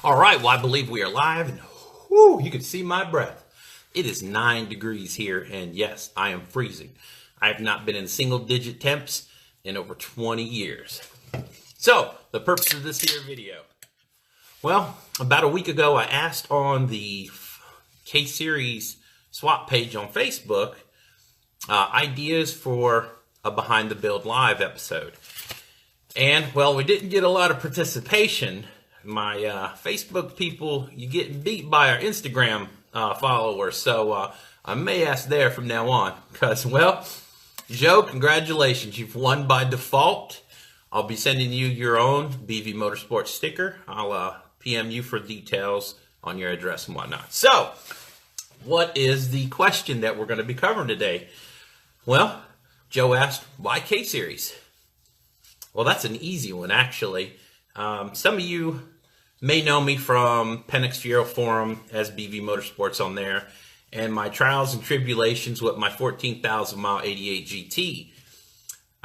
All right, well, I believe we are live, and whoo, you can see my breath. It is 9 degrees here, and yes, I am freezing. I have not been in single-digit temps in over 20 years. So, the purpose of this here video. Well, about a week ago, I asked on the K-Series swap page on Facebook ideas for a Behind the Build Live episode. And, well, we didn't get a lot of participation. My Facebook people, you get beat by our Instagram followers, so I may ask there from now on. Because, well, Joe, congratulations. You've won by default. I'll be sending you your own BVMotorSports sticker. I'll PM you for details on your address and whatnot. So, what is the question that we're going to be covering today? Well, Joe asked, why K-Series? Well, that's an easy one, actually. Some of you may know me from Penix Fiero Forum as BV Motorsports on there, and my trials and tribulations with my 14,000 mile 88 GT.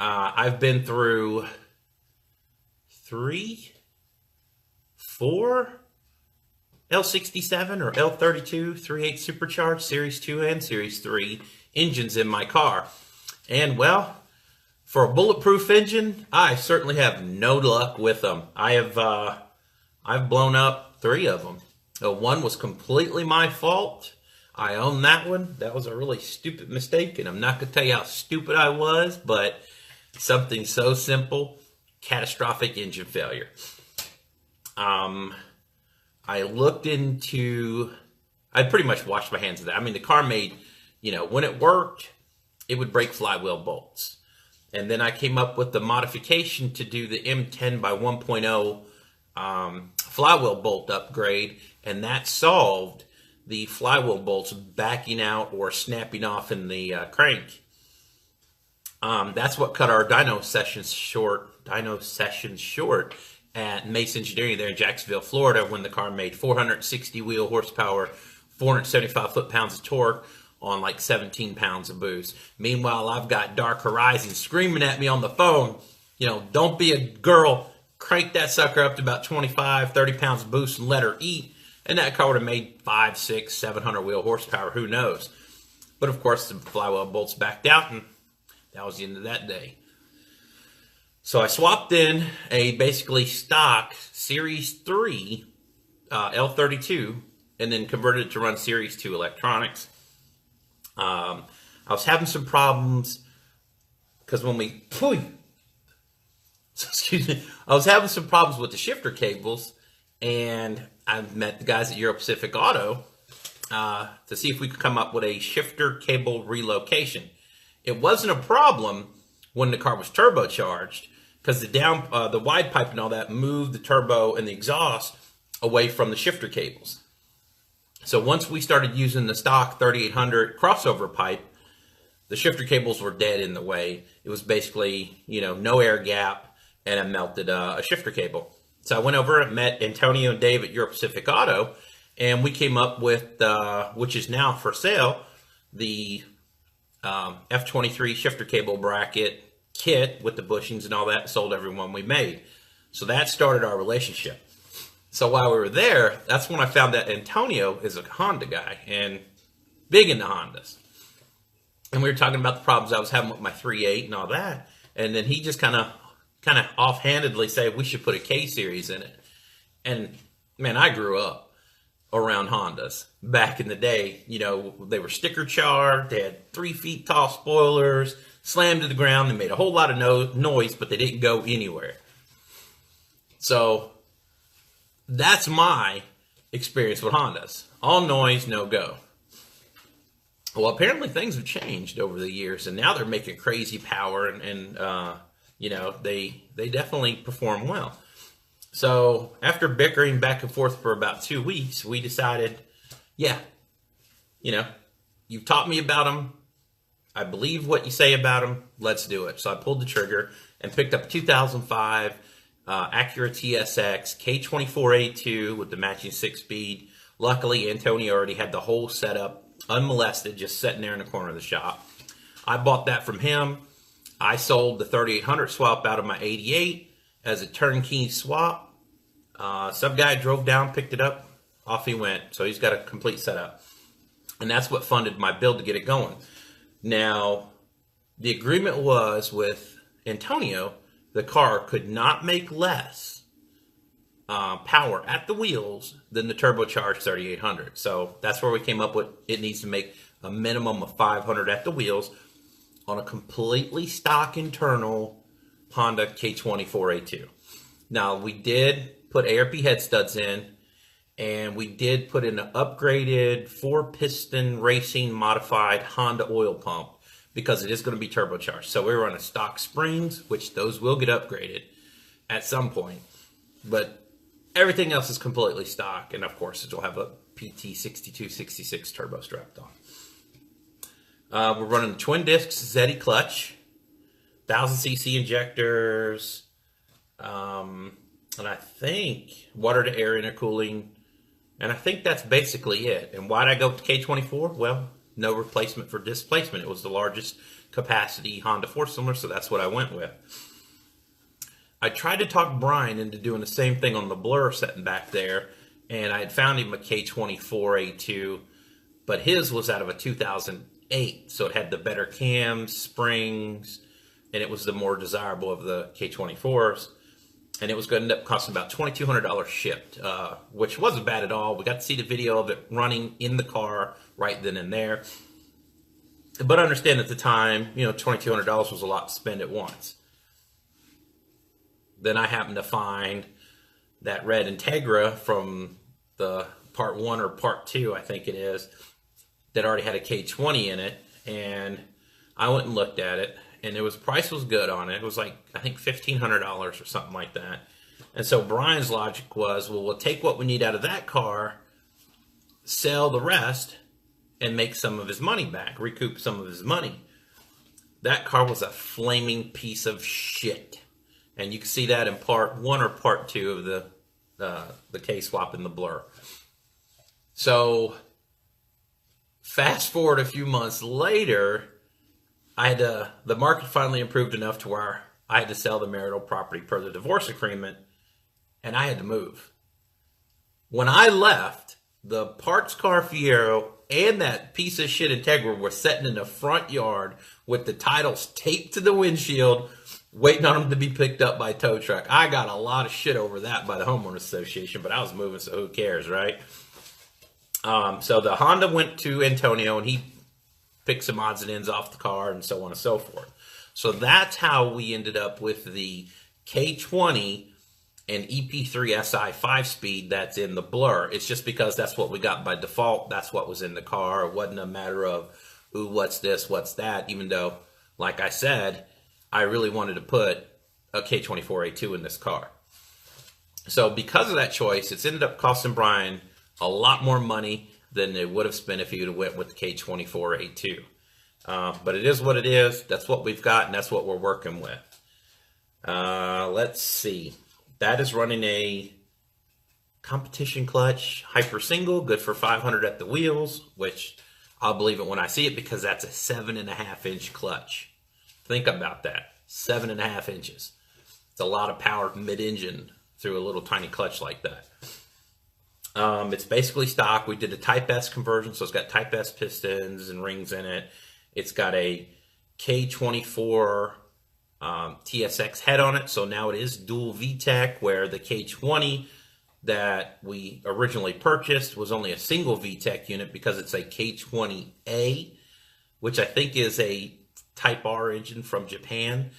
I've been through 4 L67 or L32 3.8 supercharged Series 2 and Series 3 engines in my car. And, well, for a bulletproof engine, I certainly have no luck with them. I've blown up 3 of them. One was completely my fault. I own that one. That was a really stupid mistake, and I'm not going to tell you how stupid I was, but something so simple, catastrophic engine failure. I looked into, I pretty much washed my hands of that. I mean, the car made, when it worked, it would break flywheel bolts. And then I came up with the modification to do the M10 by 1.0 flywheel bolt upgrade, and that solved the flywheel bolts backing out or snapping off in the crank. That's what cut our dyno sessions short at Mace Engineering there in Jacksonville, Florida, when the car made 460 wheel horsepower, 475 foot-pounds of torque on like 17 pounds of boost. Meanwhile, I've got Dark Horizon screaming at me on the phone, don't be a girl, crank that sucker up to about 25, 30 pounds of boost and let her eat. And that car would have made 5, 6, 700 wheel horsepower, who knows. But of course, the flywheel bolts backed out, and that was the end of that day. So I swapped in a basically stock Series 3 L32 and then converted it to run Series 2 electronics. I was having some problems because when we, I was having some problems with the shifter cables, and I met the guys at Euro Pacific Auto to see if we could come up with a shifter cable relocation. It wasn't a problem when the car was turbocharged, because the wide pipe and all that moved the turbo and the exhaust away from the shifter cables. So once we started using the stock 3800 crossover pipe, the shifter cables were dead in the way. It was basically, no air gap, and it melted a shifter cable. So I went over and met Antonio and Dave at Euro Pacific Auto, and we came up with, which is now for sale, the F23 shifter cable bracket kit with the bushings and all that, sold every one we made. So that started our relationship. So while we were there, that's when I found that Antonio is a Honda guy and big into Hondas. And we were talking about the problems I was having with my 3.8 and all that. And then he just kind of offhandedly said we should put a K-Series in it. And man, I grew up around Hondas back in the day. They were sticker charred, they had 3 feet tall spoilers, slammed to the ground, they made a whole lot of noise, but they didn't go anywhere. So that's my experience with Hondas. All noise, no go. Well, apparently things have changed over the years, and now they're making crazy power, and they definitely perform well. So after bickering back and forth for about 2 weeks, we decided, you've taught me about them. I believe what you say about them. Let's do it. So I pulled the trigger and picked up a 2005 Acura TSX K24A2 with the matching 6-speed. Luckily, Antonio already had the whole setup unmolested, just sitting there in the corner of the shop. I bought that from him. I sold the 3800 swap out of my 88 as a turnkey swap. Some guy drove down, picked it up, off he went. So he's got a complete setup. And that's what funded my build to get it going. Now, the agreement was with Antonio, the car could not make less power at the wheels than the turbocharged 3800. So that's where we came up with it needs to make a minimum of 500 at the wheels on a completely stock internal Honda K24A2. Now, we did put ARP head studs in, and we did put in an upgraded 4-piston racing modified Honda oil pump because it is going to be turbocharged. So we were on a stock springs, which those will get upgraded at some point. But everything else is completely stock. And of course, it'll have a PT6266 turbo strapped on. We're running the twin discs ZE clutch, 1000cc injectors, and I think water to air intercooling. And I think that's basically it. And why'd I go with K24? Well, no replacement for displacement. It was the largest capacity Honda 4-cylinder, so that's what I went with. I tried to talk Brian into doing the same thing on the Blur sitting back there, and I had found him a K24A2, but his was out of a 2008, so it had the better cams, springs, and it was the more desirable of the K24s. And it was going to end up costing about $2,200 shipped, which wasn't bad at all. We got to see the video of it running in the car right then and there. But understand at the time, you know, $2,200 was a lot to spend at once. Then I happened to find that red Integra from the part 1 or part 2, I think it is, that already had a K20 in it. And I went and looked at it. And the price was good on it. It was like, I think $1,500 or something like that. And so Brian's logic was, well, we'll take what we need out of that car, sell the rest, and make some of his money back, recoup some of his money. That car was a flaming piece of shit. And you can see that in part 1 or part 2 of the K-swap in the Blur. So fast forward a few months later, the market finally improved enough to where I had to sell the marital property per the divorce agreement, and I had to move. When I left, the parts car Fiero and that piece of shit Integra were sitting in the front yard with the titles taped to the windshield, waiting on them to be picked up by a tow truck. I got a lot of shit over that by the homeowners association, but I was moving, so who cares, right? So the Honda went to Antonio, and he pick some odds and ends off the car and so on and so forth. So that's how we ended up with the K20 and EP3 SI 5-speed that's in the Blur. It's just because that's what we got by default. That's what was in the car. It wasn't a matter of, ooh, what's this, what's that, even though, like I said, I really wanted to put a K24A2 in this car. So because of that choice, it's ended up costing Brian a lot more money than it would have spent if he would have went with the K24A2. But it is what it is. That's what we've got, and that's what we're working with. Let's see. That is running a competition clutch, hyper single, good for 500 at the wheels, which I'll believe it when I see it because that's a 7.5-inch clutch. Think about that. 7.5 inches. It's a lot of power mid-engine through a little tiny clutch like that. It's basically stock. We did a Type S conversion, so it's got Type S pistons and rings in it. It's got a K24 TSX head on it, so now it is dual VTEC, where the K20 that we originally purchased was only a single VTEC unit because it's a K20A, which I think is a Type R engine from Japan.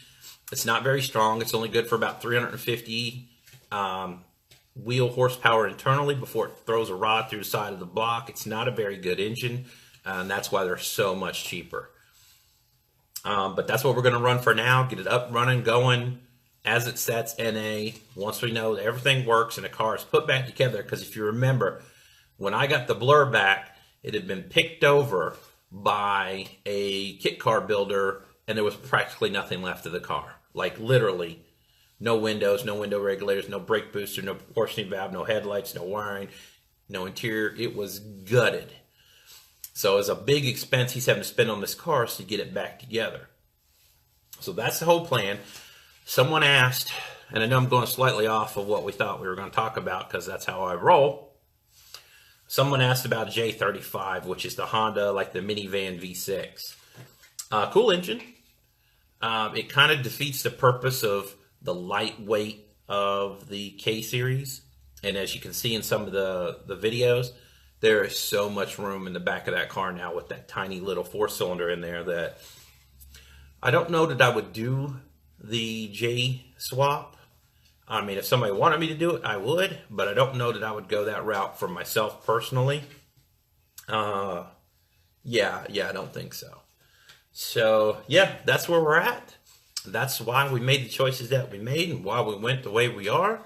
It's not very strong. It's only good for about 350 wheel horsepower internally before it throws a rod through the side of the block. It's not a very good engine, and that's why they're so much cheaper. But that's what we're going to run for now. Get it up, running, going as it sets NA. Once we know that everything works and the car is put back together, because if you remember, when I got the Blur back, it had been picked over by a kit car builder, and there was practically nothing left of the car. Like literally no windows, no window regulators, no brake booster, no proportioning valve, no headlights, no wiring, no interior. It was gutted. So it's a big expense he's having to spend on this car to get it back together. So that's the whole plan. Someone asked and I know I'm going slightly off of what we thought we were going to talk about because that's how I roll. Someone asked about J35, which is the Honda, like the minivan V6. Cool engine. It kind of defeats the purpose of the lightweight of the K series. And as you can see in some of the videos, there is so much room in the back of that car now with that tiny little 4-cylinder in there that I don't know that I would do the J swap. I mean, if somebody wanted me to do it, I would, but I don't know that I would go that route for myself personally. Yeah, I don't think so. So, yeah, that's where we're at. That's why we made the choices that we made and why we went the way we are.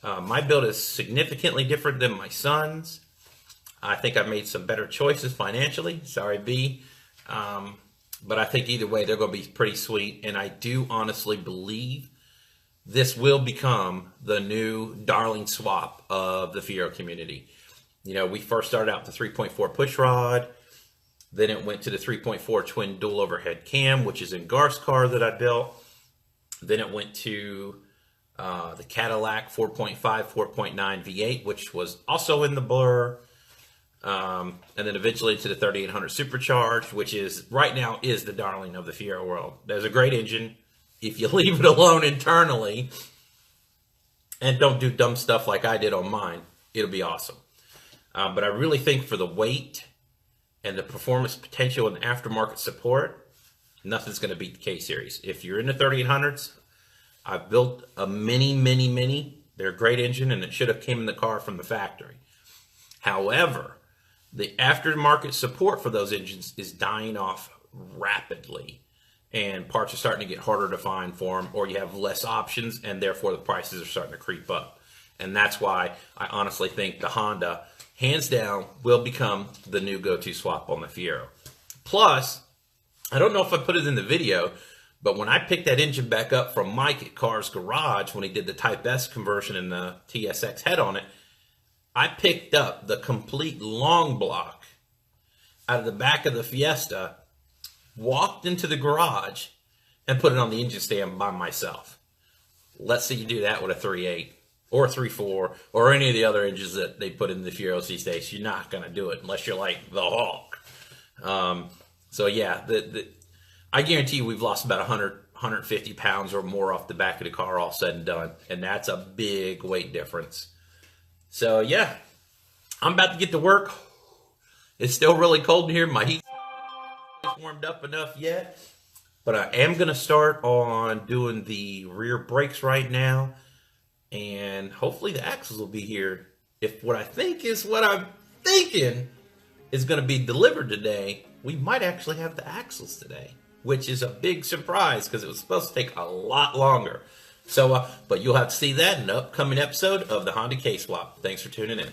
My build is significantly different than my son's. I think I made some better choices financially. Sorry, B. But I think either way, they're going to be pretty sweet. And I do honestly believe this will become the new darling swap of the Fiero community. You know, we first started out with the 3.4 pushrod. Then it went to the 3.4 twin dual overhead cam, which is in Garth's car that I built. Then it went to the Cadillac 4.5, 4.9 V8, which was also in the Blur. And then eventually to the 3800 Supercharged, which is right now is the darling of the Fiero world. There's a great engine. If you leave it alone internally and don't do dumb stuff like I did on mine, it'll be awesome. But I really think for the weight and the performance potential and aftermarket support, nothing's going to beat the K-Series. If you're in the 3800s, I've built a mini. They're a great engine, and it should have came in the car from the factory. However, the aftermarket support for those engines is dying off rapidly, and parts are starting to get harder to find for them, or you have less options, and therefore the prices are starting to creep up. And that's why I honestly think the Honda, hands down, will become the new go-to swap on the Fiero. Plus, I don't know if I put it in the video, but when I picked that engine back up from Mike at Car's Garage, when he did the Type S conversion and the TSX head on it, I picked up the complete long block out of the back of the Fiesta, walked into the garage, and put it on the engine stand by myself. Let's see you do that with a 3.8 or 3.4 or any of the other engines that they put in the Fiero C-Stage. You're not going to do it unless you're like the Hawk. So yeah, I guarantee you we've lost about 100, 150 pounds or more off the back of the car all said and done. And that's a big weight difference. So yeah, I'm about to get to work. It's still really cold in here. My heat isn't warmed up enough yet. But I am going to start on doing the rear brakes right now. And hopefully the axles will be here. If what I think is what I'm thinking is going to be delivered today, we might actually have the axles today, which is a big surprise because it was supposed to take a lot longer. So, but you'll have to see that in an upcoming episode of the Honda K-Swap. Thanks for tuning in.